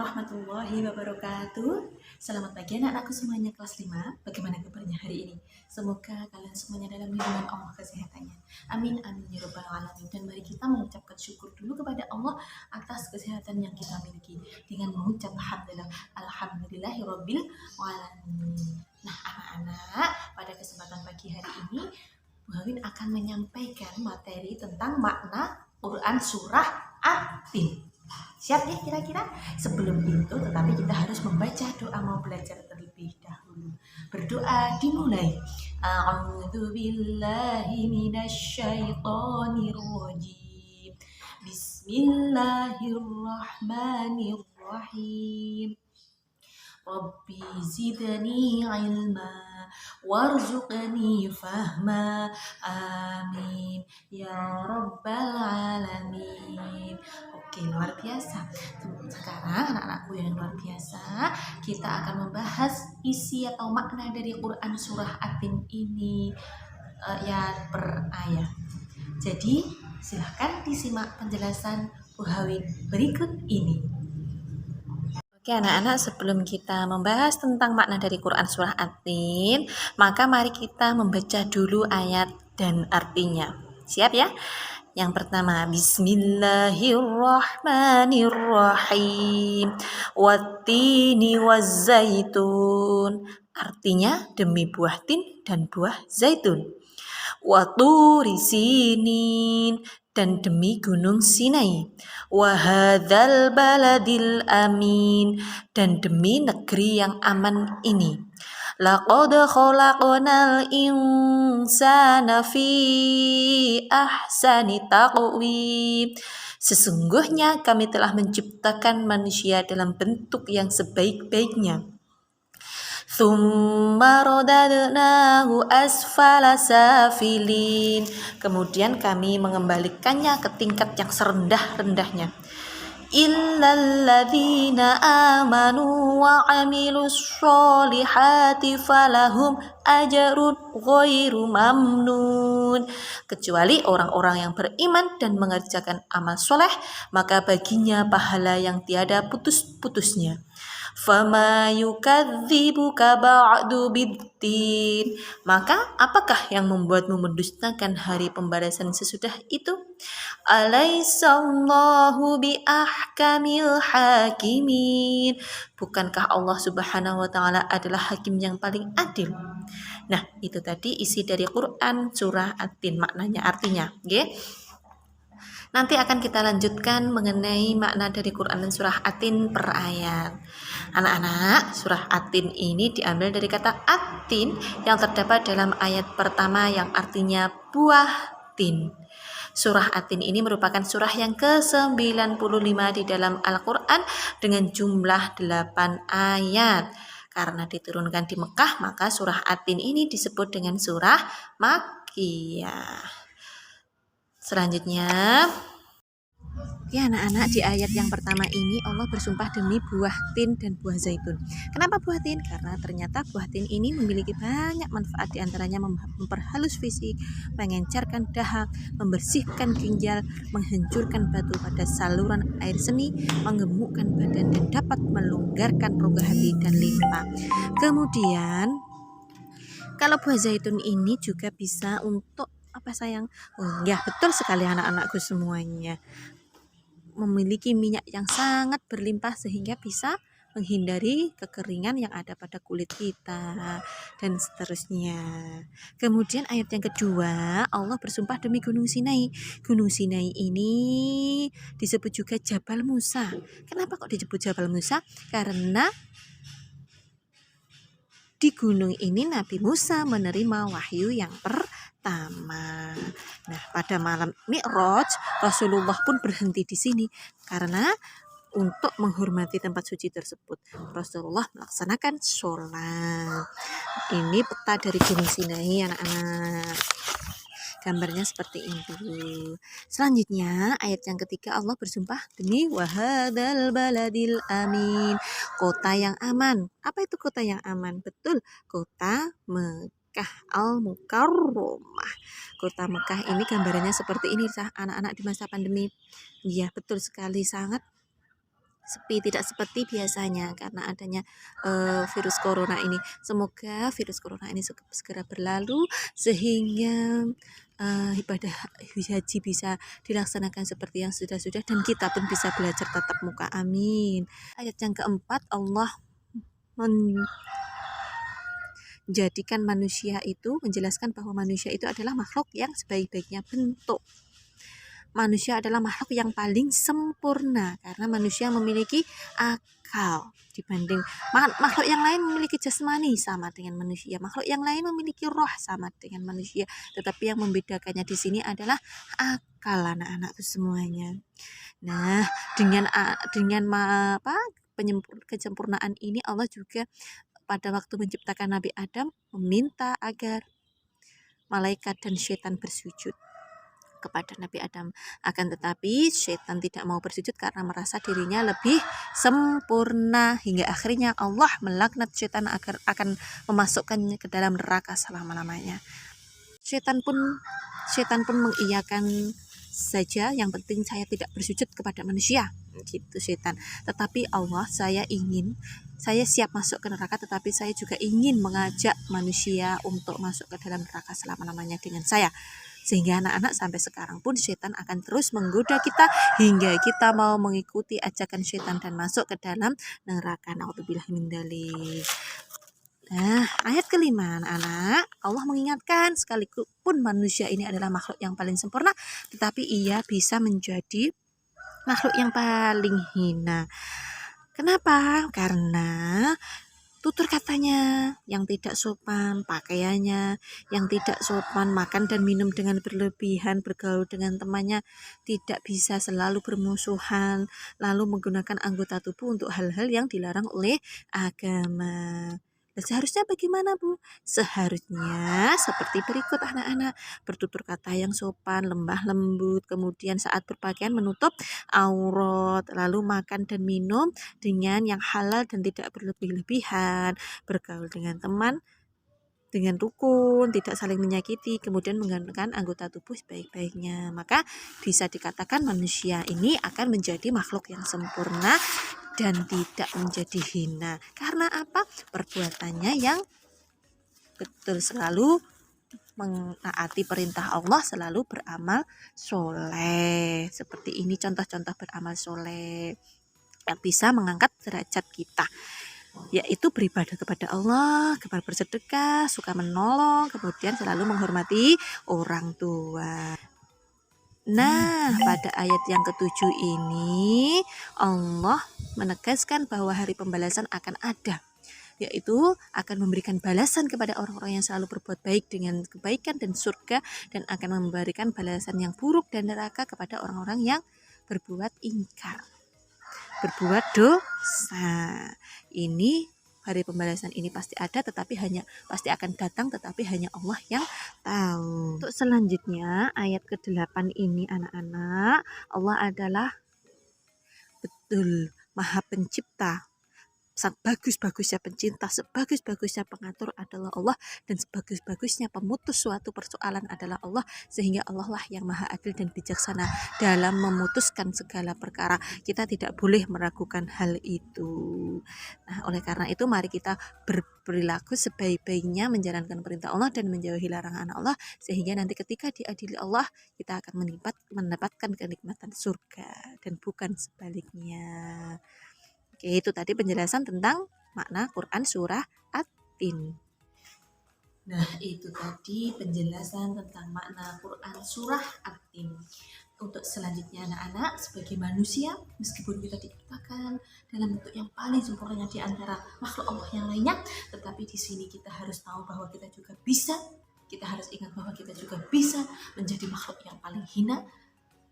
warahmatullahi wabarakatuh. Selamat pagi anak-anakku semuanya kelas 5. Bagaimana kabarnya hari ini? Semoga kalian semuanya dalam lindungan Allah kesehatannya. Amin amin ya rabbal alamin. Dan mari kita mengucapkan syukur dulu kepada Allah atas kesehatan yang kita miliki dengan mengucap alhamdulillah, alhamdulillahirabbil alamin. Nah, anak-anak, pada kesempatan pagi hari ini Bu Hawin akan menyampaikan materi tentang makna Quran surah At-Tin. Siap ya kira-kira? Sebelum itu tetapi kita harus membaca doa mau belajar terlebih dahulu. Berdoa dimulai. A'udzu billahi minasyaitonir rajim. Bismillahirrahmanirrahim. Rabbi zidni ilma warzuqni fahma. Amin ya rabbal alamin. Oke, luar biasa. Sekarang anak-anakku yang luar biasa, kita akan membahas isi atau makna dari Quran surah At-Tin ini ayat per ayat. Jadi silahkan disimak penjelasan Bu Hawin berikut ini. Oke anak-anak, sebelum kita membahas tentang makna dari Quran surah At-Tin, maka mari kita membaca dulu ayat dan artinya. Siap ya? Yang pertama, Bismillahirrahmanirrahim. Wattini wazzaitun. Artinya demi buah tin dan buah zaitun. Waturi sinin, dan demi gunung Sinai. Wahadzal baladil amin, dan demi negeri yang aman ini. Laqad khalaqnal insana fi ahsani taqwim. Sesungguhnya kami telah menciptakan manusia dalam bentuk yang sebaik-baiknya. Tsumma radadnahu asfala safilin. Kemudian kami mengembalikannya ke tingkat yang serendah-rendahnya. Illalladzina amanu wa amilus solihati falahum ajrun ghairu mamnun. Kecuali orang-orang yang beriman dan mengerjakan amal soleh, maka baginya pahala yang tiada putus-putusnya. Fama yukadzibuka ba'du biddin. Maka apakah yang membuatmu mendustakan hari pembalasan sesudah itu? Alaisallahu biahkamil hakimin. Bukankah Allah Subhanahu wa taala adalah hakim yang paling adil? Nah, itu tadi isi dari Quran surah At-Tin, maknanya, artinya, nggih. Nanti akan kita lanjutkan mengenai makna dari Quran dan surah At-Tin per ayat. Anak-anak, surah At-Tin ini diambil dari kata At-Tin yang terdapat dalam ayat pertama yang artinya buah tin. Surah At-Tin ini merupakan surah yang ke-95 di dalam Al-Quran dengan jumlah 8 ayat. Karena diturunkan di Mekah, maka surah At-Tin ini disebut dengan surah Makkiyah. Selanjutnya, ya anak-anak, di ayat yang pertama ini Allah bersumpah demi buah tin dan buah zaitun. Kenapa buah tin? Karena ternyata buah tin ini memiliki banyak manfaat, diantaranya memperhalus fisik, mengencerkan dahak, membersihkan ginjal, menghancurkan batu pada saluran air seni, menggemukkan badan, dan dapat melonggarkan rongga hati dan limpa. Kemudian, kalau buah zaitun ini juga bisa untuk apa sayang? Oh ya, betul sekali anak-anakku semuanya. Memiliki minyak yang sangat berlimpah sehingga bisa menghindari kekeringan yang ada pada kulit kita dan seterusnya. Kemudian ayat yang kedua, Allah bersumpah demi Gunung Sinai. Gunung Sinai ini disebut juga Jabal Musa. Kenapa kok disebut Jabal Musa? Karena di gunung ini Nabi Musa menerima wahyu yang pertama. Nah, pada malam Mi'raj, Rasulullah pun berhenti di sini karena untuk menghormati tempat suci tersebut, Rasulullah melaksanakan sholat. Ini peta dari Gunung Sinai, anak-anak. Gambarnya seperti itu. Selanjutnya ayat yang ketiga, Allah bersumpah demi wahadzal baladil amin, kota yang aman. Apa itu kota yang aman? Betul, kota Mekah Al-Mukarramah. Kota Mekah ini gambarannya seperti ini anak-anak di masa pandemi. Iya, betul sekali, sangat sepi, tidak seperti biasanya karena adanya virus corona ini. Semoga virus corona ini segera berlalu sehingga ibadah haji bisa dilaksanakan seperti yang sudah-sudah dan kita pun bisa belajar tatap muka. Amin. Ayat yang keempat, Allah menjadikan manusia itu, menjelaskan bahwa manusia itu adalah makhluk yang sebaik-baiknya bentuk. Manusia adalah makhluk yang paling sempurna karena manusia memiliki akal dibanding makhluk yang lain memiliki jasmani sama dengan manusia, makhluk yang lain memiliki roh sama dengan manusia, tetapi yang membedakannya di sini adalah akal anak-anakku semuanya. Nah, dengan kesempurnaan ini Allah juga pada waktu menciptakan Nabi Adam meminta agar malaikat dan syaitan bersujud kepada Nabi Adam. Akan tetapi syaitan tidak mau bersujud karena merasa dirinya lebih sempurna, hingga akhirnya Allah melaknat syaitan agar akan memasukkannya ke dalam neraka selama-lamanya. Syaitan pun mengiyakan saja, yang penting saya tidak bersujud kepada manusia, gitu syaitan. Tetapi Allah, saya siap masuk ke neraka, tetapi saya juga ingin mengajak manusia untuk masuk ke dalam neraka selama-lamanya dengan saya. Sehingga anak-anak sampai sekarang pun syaitan akan terus menggoda kita hingga kita mau mengikuti ajakan syaitan dan masuk ke dalam neraka. Na'udzubillah min dzalik. Nah, ayat kelima, anak-anak, Allah mengingatkan sekalipun manusia ini adalah makhluk yang paling sempurna, tetapi ia bisa menjadi makhluk yang paling hina. Kenapa? Karena tutur katanya yang tidak sopan, pakaiannya yang tidak sopan, makan dan minum dengan berlebihan, bergaul dengan temannya tidak bisa, selalu bermusuhan, lalu menggunakan anggota tubuh untuk hal-hal yang dilarang oleh agama. Dan seharusnya bagaimana, Bu? Seharusnya seperti berikut anak-anak, bertutur kata yang sopan, lemah lembut, kemudian saat berpakaian menutup aurat, lalu makan dan minum dengan yang halal dan tidak berlebih-lebihan, bergaul dengan teman dengan rukun, tidak saling menyakiti, kemudian menggunakan anggota tubuh sebaik-baiknya. Maka bisa dikatakan manusia ini akan menjadi makhluk yang sempurna dan tidak menjadi hina. Karena apa? Perbuatannya yang betul, selalu menaati perintah Allah, selalu beramal soleh. Seperti ini contoh-contoh beramal soleh yang bisa mengangkat derajat kita, yaitu beribadah kepada Allah, gemar bersedekah, suka menolong, kemudian selalu menghormati orang tua. Nah, pada ayat yang ketujuh ini Allah menegaskan bahwa hari pembalasan akan ada, yaitu akan memberikan balasan kepada orang-orang yang selalu berbuat baik dengan kebaikan dan surga, dan akan memberikan balasan yang buruk dan neraka kepada orang-orang yang berbuat ingkar, berbuat dosa. Ini hari pembalasan ini pasti ada, tetapi pasti akan datang, tetapi hanya Allah yang tahu. Untuk selanjutnya ayat ke-8 ini anak-anak, Allah adalah betul Maha Pencipta, sebagus-bagusnya pencinta, sebagus-bagusnya pengatur adalah Allah, dan sebagus-bagusnya pemutus suatu persoalan adalah Allah, sehingga Allah lah yang maha adil dan bijaksana dalam memutuskan segala perkara. Kita tidak boleh meragukan hal itu. Nah, oleh karena itu mari kita berperilaku sebaik-baiknya, menjalankan perintah Allah dan menjauhi larangan Allah, sehingga nanti ketika diadili Allah kita akan mendapatkan kenikmatan surga dan bukan sebaliknya. Oke, itu tadi penjelasan tentang makna Quran surah At-Tin. Nah, itu tadi penjelasan tentang makna Quran surah At-Tin. Untuk selanjutnya anak-anak, sebagai manusia, meskipun kita diciptakan dalam bentuk yang paling sempurna di antara makhluk Allah yang lainnya, tetapi di sini kita harus tahu bahwa kita juga bisa, kita harus ingat bahwa kita juga bisa menjadi makhluk yang paling hina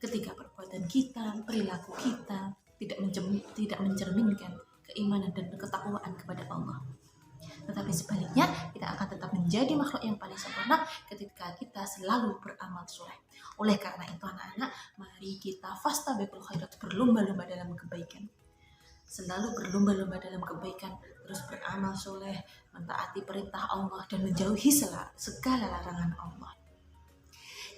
ketika perbuatan kita, perilaku kita tidak mencerminkan keimanan dan ketakwaan kepada Allah. Tetapi sebaliknya, kita akan tetap menjadi makhluk yang paling sempurna ketika kita selalu beramal soleh. Oleh karena itu anak-anak, mari kita fastabiqul khairat, berlomba-lomba dalam kebaikan. Selalu berlomba-lomba dalam kebaikan, terus beramal soleh, mentaati perintah Allah dan menjauhi segala larangan Allah.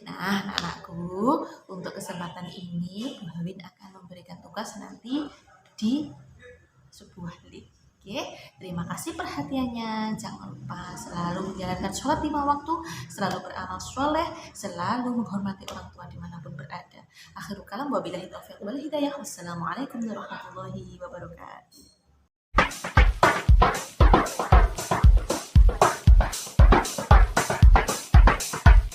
Nah, anak-anakku, untuk kesempatan ini Bu Hawin akan memberikan tugas nanti di sebuah lift. Oke, terima kasih perhatiannya. Jangan lupa selalu menjalankan sholat 5 waktu, selalu beramal soleh, selalu menghormati orang tua dimanapun berada. Akhirul kalam, wabillahi taufiq wal hidayah. Wassalamualaikum warahmatullahi wabarakatuh.